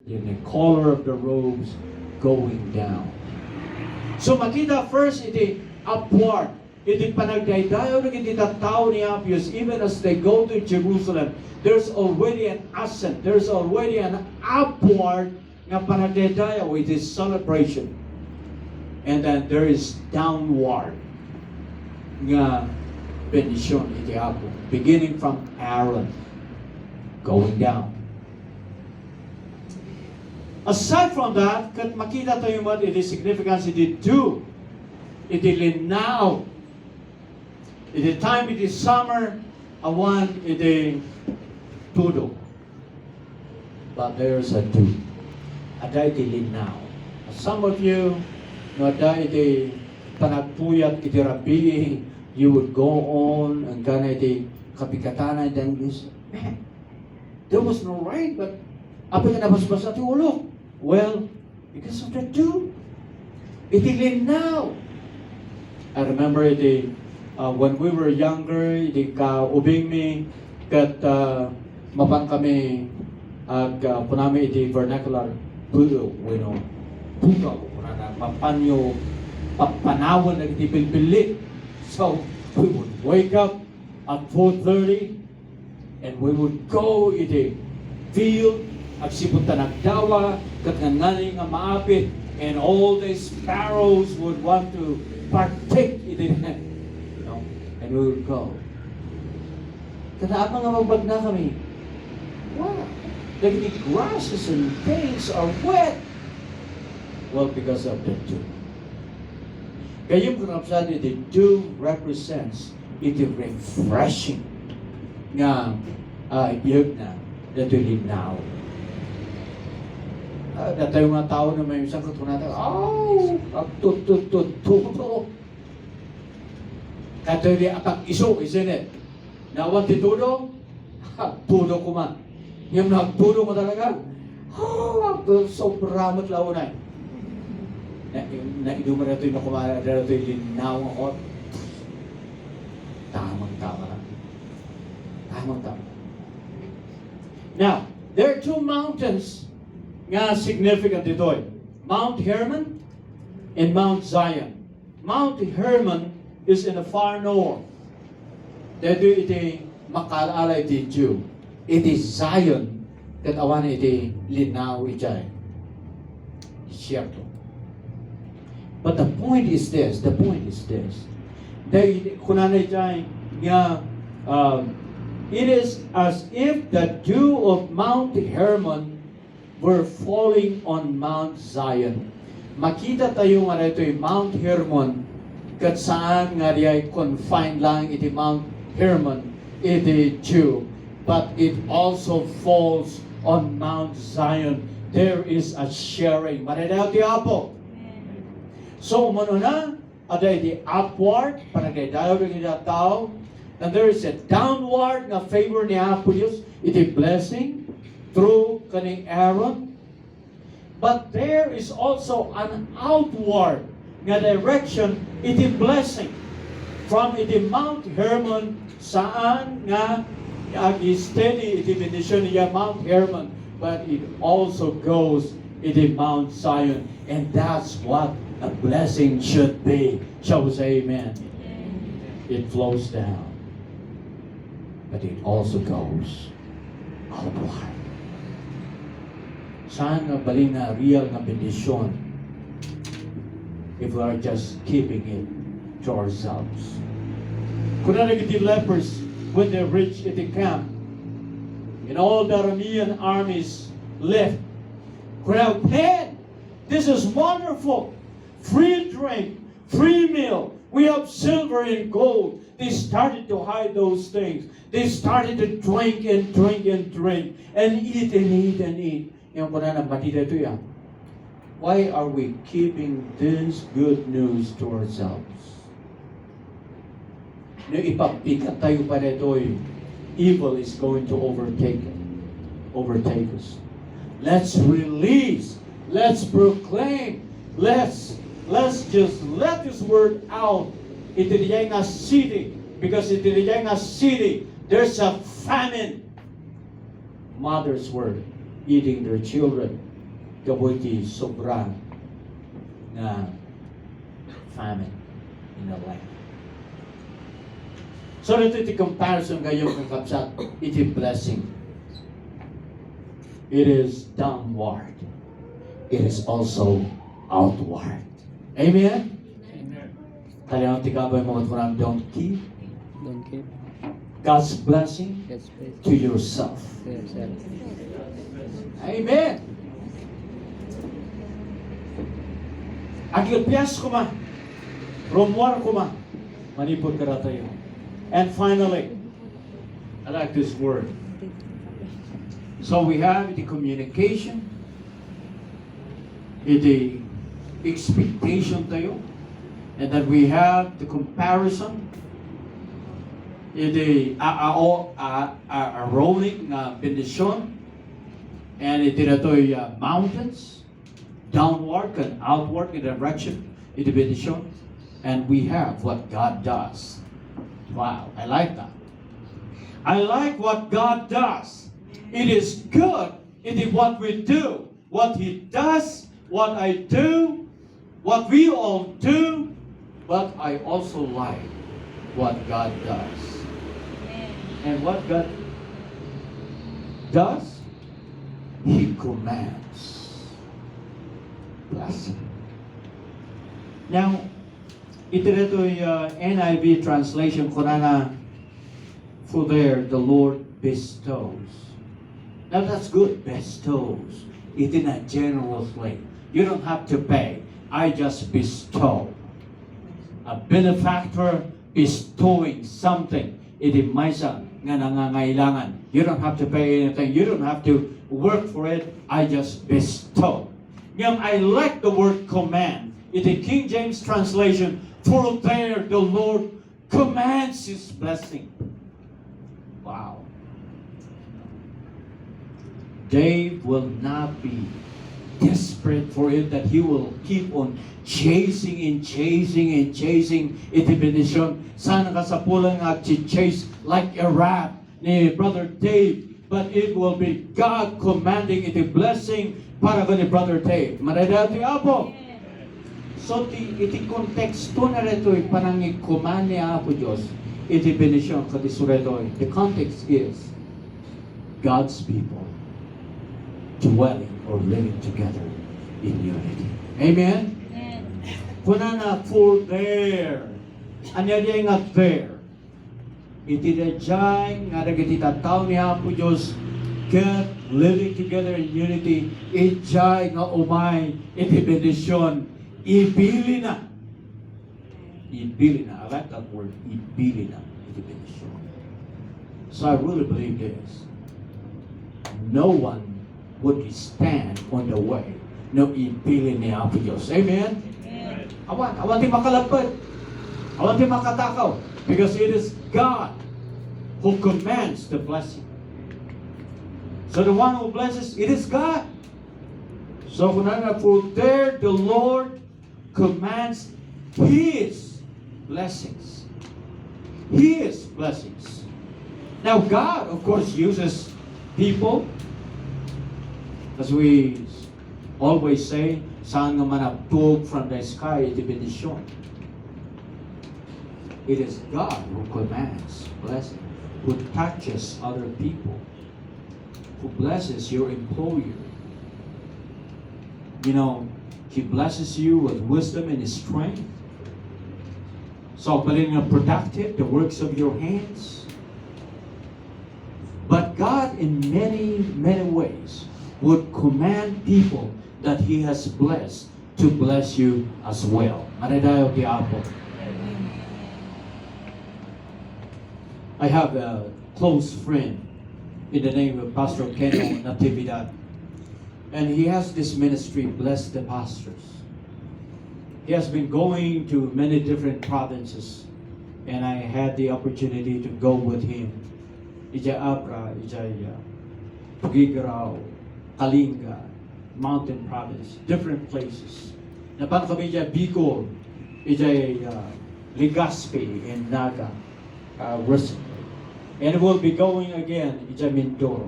the color of the robes going down. So makita first iti upward. Iti panagdaydayo ng iti tao ni Apius, even as they go to Jerusalem, there's already an ascent, there's already an upward nga panagdaydayo. It is celebration. And then there is downward nga benediction iti Apo, beginning from Aaron, going down. Aside from that, kat makita tayo mo iti significance iti two, iti linaw. Iti time iti summer, awan iti tudo. But there's a two. Ada iti linaw. Some of you, no ada iti panagpuyat iti rabi, you would go on and kana iti kapikatana and this, man, there was no rain, but apa ka nabasbas ati ulok? Well, because of the two. Iti linaw. I remember iti when we were younger, iti kaubing mi kat mapang kami ag punami iti vernacular pudo, pugaw, na mapanyo papanawan ag iti bilbilit. So we would wake up at 4:30 and we would go iti field at sipunta nagdawa kat nga maapit, and all the sparrows would want to partake iti and we would go. Kanaapa nga magbag na kami. Wow! Like the grasses and things are wet. Well, because of the dew. Kaya yung kunapsan, the dew represents iti refreshing nga iyag na dito linaw. Dati yung mga tao na may isang katunatan, agtut-tut-tut-tuto. Kato yung apang iso, isn't it? Nawan titudo, tudo ko man. Yung nagtudo mo talaga, sobrang matlaunay. Naiduma na ito yung nakumara, na ito yung linaw ako. Tamang-tama lang. Tamang-tama. Now, there are two mountains nga significant ito. Mount Hermon and Mount Zion. Mount Hermon is in the far north. Dito iti makalala iti Jew. Iti Zion, kat awan iti linaw iti. Siyerto. But the point is this. Dahil kunanay iti nga it is as if the dew of Mount Hermon were falling on Mount Zion. Makita tayo nga ito yung Mount Hermon, kat saan nga diay confined lang iti Mount Hermon, iti Jew, but it also falls on Mount Zion. There is a sharing. Maridaw ti Apo. So, umano na, ada iti upward, panagdaydayo ng iti tao, and there is a downward na favor ni Apo Diyos, iti blessing, through kaning Aaron. But there is also an outward nga direction, iti blessing from iti Mount Hermon, saan nga ag-steady iti benediction niya Mount Hermon, but it also goes iti Mount Zion, and that's what a blessing should be. Shall we say amen? It flows down, but it also goes outward. Saan nga bali na real na benediction if we are just keeping it to ourselves? Kuna nagiti lepers when they reached the camp, and all the Aramean armies left. Kuna, man, this is wonderful. Free drink, free meal. We have silver and gold. They started to hide those things. They started to drink and drink and drink and eat and eat and eat. Yung kuna na matita ito yan. Why are we keeping this good news to ourselves? No, ipapikat tayo pa nito, evil is going to overtake us. Let's release, let's proclaim, let's just let this word out. Iti nga city, because iti nga city, there's a famine. Mother's word, eating their children, kabuti sobra na famine in the land. So ito comparison kayo ng kapsat, iti blessing. It is downward. It is also outward. Amen? Amen. Kaya tikabay mo at don't keep Don't keep God's blessing God's faith to yourself. to yourself. Amen. Agilpias ko ma. Romuar ko ma. Manipod ka tayo. And finally, I like this word. So we have the communication, the expectation tayo, and then we have the comparison, the rolling bendisyon, and ito mountains, downward and outward in direction, ito bendisyon, and we have what God does. Wow, I like that. I like what God does. It is good. It is what we do. What He does, what I do, what we all do, but I also like what God does. And what God does, He commands blessing. Now, ito NIV translation ko na for there the Lord bestows. Now that's good, bestows. It is not generously. You don't have to pay. I just bestow. A benefactor bestowing something. It is maysa nga nangangailangan. You don't have to pay anything. You don't have to work for it. I just bestow. Ngayon, I like the word command. In the King James translation, for there the Lord commands His blessing. Wow. Dave will not be desperate for it, that he will keep on chasing and chasing and chasing. Iti benediction. Sana ka sa pulang chase like a rat ni Brother Dave. But it will be God commanding iti blessing para ni Brother Dave. Manadati Apo. So iti konteksto na rito panangi command ni Apo Diyos. Iti benediction kadisureto. The context is God's people dwelling or living together in unity. Amen? Kunana for there. Anya diya nga there. Iti na dyan, nga nagitita tao ni Apo Diyos, get living together in unity, ijay nga umay, iti bendisyon, ibili na. Ibili na. I like that word, ibili na, iti bendisyon. So I really believe this. No one would stand on the way no ipili ni Apo Diyos. Amen? Awan di makalapad. Awan di makatakaw. Because it is God who commands the blessing. So the one who blesses, it is God. So for there the Lord commands His blessings. His blessings. Now God, of course, uses people. As we always say, saan nga manaptog from the sky, iti bendisyon. It is God who commands blessing, who touches other people, who blesses your employer. You know, He blesses you with wisdom and strength. So, being productive, the works of your hands. But God, in many, many ways, would command people that He has blessed to bless you as well. Manadayo ti Apo. I have a close friend in the name of Pastor Keno Natividad. And he has this ministry, Bless the Pastors. He has been going to many different provinces. And I had the opportunity to go with him. Ija Abra, Ija Tugigaraw, Kalinga, Mountain Province, different places. Napan kami dyan, Bicol, ijay Legazpi, and Naga, recently. And we'll be going again, ijay Mindoro.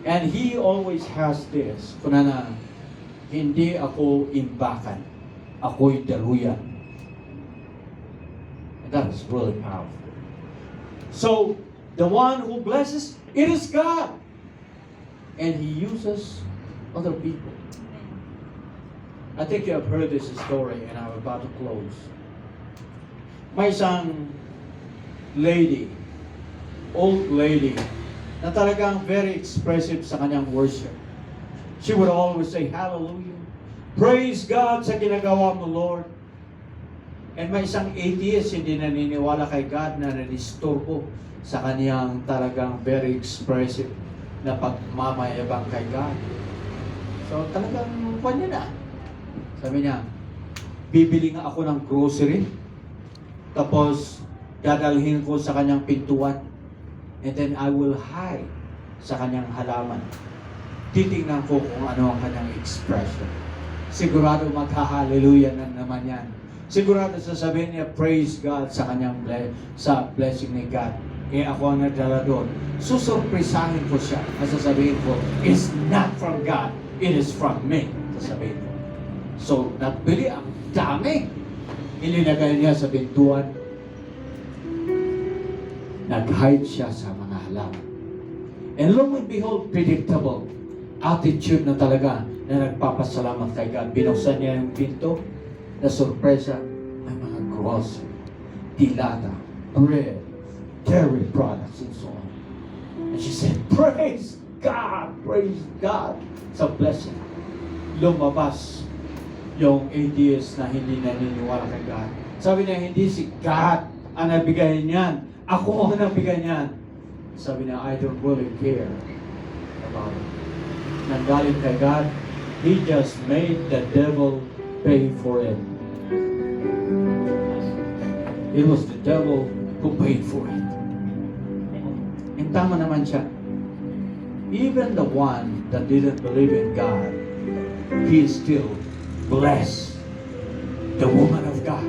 And he always has this, kuna na, hindi ako imbakan, ako'y daluyan. And that is really powerful. So, the one who blesses, it is God. And He uses other people. I think you have heard this story and I'm about to close. May isang lady, old lady, na talagang very expressive sa kanyang worship. She would always say, hallelujah. Praise God sa ginagawa mo, Lord. And may isang atheist, hindi naniniwala kay God na nanisturbo sa kaniyang talagang very expressive na pagmamayabang kay God. So talagang kanya na. Sabi niya, bibili nga ako ng grocery, tapos dadalhin ko sa kanyang pintuan, and then I will hide sa kanyang halaman. Titingnan ko kung ano ang kanyang expression. Sigurado magha-hallelujah na naman yan. Sigurado sasabihin niya, praise God sa kanyang sa blessing ni God. Eh ako ang nagdala doon. Susurprisahin ko siya. Sasabihin ko, it's not from God, it is from me. Sasabihin ko. So, nagbili ang dami. Ilinagay niya sa pintuan. Nag-hide siya sa mga halaman. And lo and behold, predictable attitude na talaga na nagpapasalamat kay God. Binuksan niya yung pinto, na sorpresa, may mga grocery, dilata, bread, dairy products, and so on. And she said, praise God, praise God, sa blessing. Lumabas yung atheist na hindi naniniwala kay God. Sabi niya, hindi si God ang nagbigay niyan. Ako ang nagbigay niyan. Sabi niya, I don't really care about it. Nanggaling kay God, He just made the devil pay for it. It was the devil who paid for it. And tama naman siya. Even the one that didn't believe in God, he still blessed the woman of God.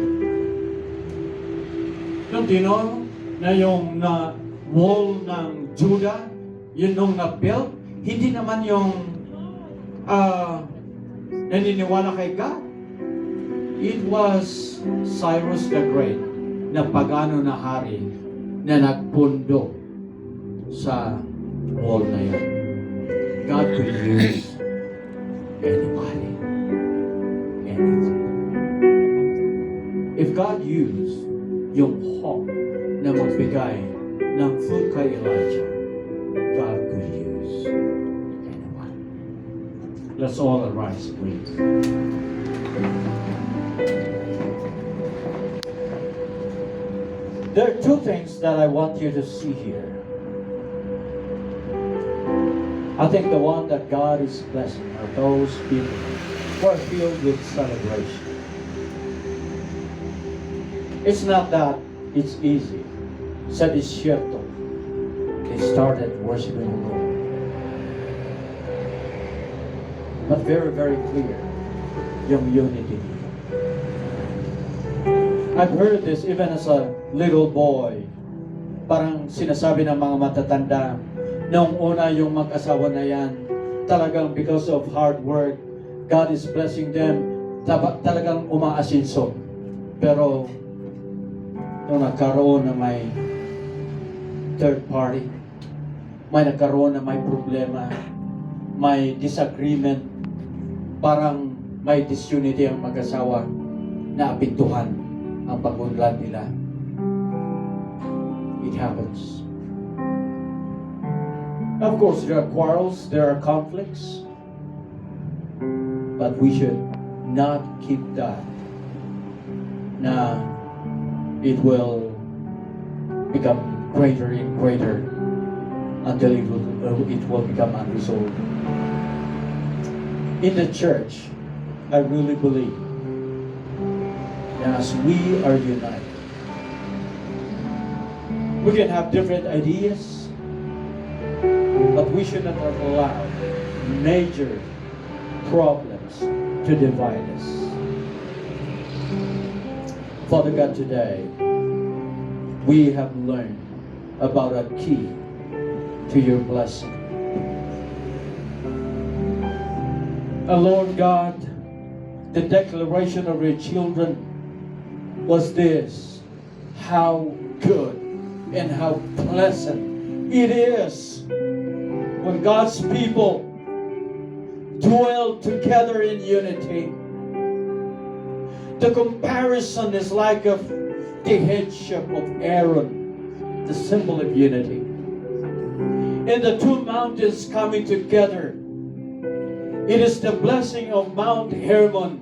Yung tino na yung na wall ng Judah, yun nung na-built, hindi naman yung naniniwala kay God. It was Cyrus the Great na pagano na hari na nagpundo sa wall na yan. God could use anybody, anything. If God used yung hawk na magbigay ng food kay Elijah, God could use anyone. Let's all arise, please. There are two things that I want you to see here. I think the one that God is blessing are those people who are filled with celebration. It's not that it's easy. Sa disyerto, they started worshiping the Lord. But very, very clear yung unity. I've heard this even as a little boy. Parang sinasabi ng mga matatanda, noong una yung mag-asawa na yan, talagang because of hard work, God is blessing them, talagang umaasinso. Pero, nung nagkaroon na may third party, may nagkaroon na may problema, may disagreement, parang may disunity ang mag-asawa na apektuhan ang pag-unlad nila. It happens. Of course, there are quarrels, there are conflicts, but we should not keep that. Na it will become greater and greater until it will become unresolved. In the church, I really believe that as we are united, we can have different ideas, but we should not allow major problems to divide us. Father God, today, we have learned about a key to your blessing. Lord God, the declaration of your children was this: how good and how pleasant it is when God's people dwell together in unity. The comparison is like of the headship of Aaron, the symbol of unity. And the two mountains coming together, it is the blessing of Mount Hermon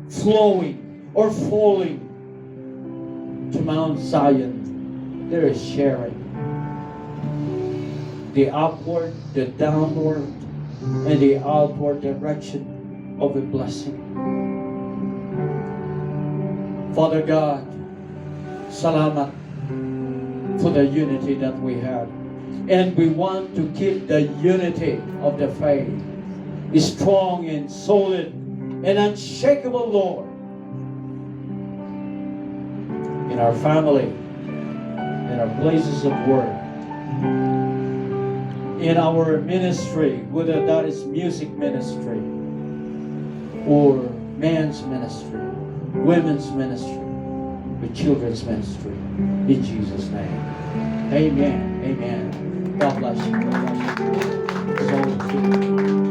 flowing or falling to Mount Zion. There is sharing. The upward, the downward, and the outward direction of a blessing. Father God, salamat for the unity that we have. And we want to keep the unity of the faith strong and solid and unshakable, Lord, in our family, in our places of work, in our ministry, whether that is music ministry or men's ministry, women's ministry, or children's ministry. In Jesus' name. Amen. Amen. God bless you. God bless you. So,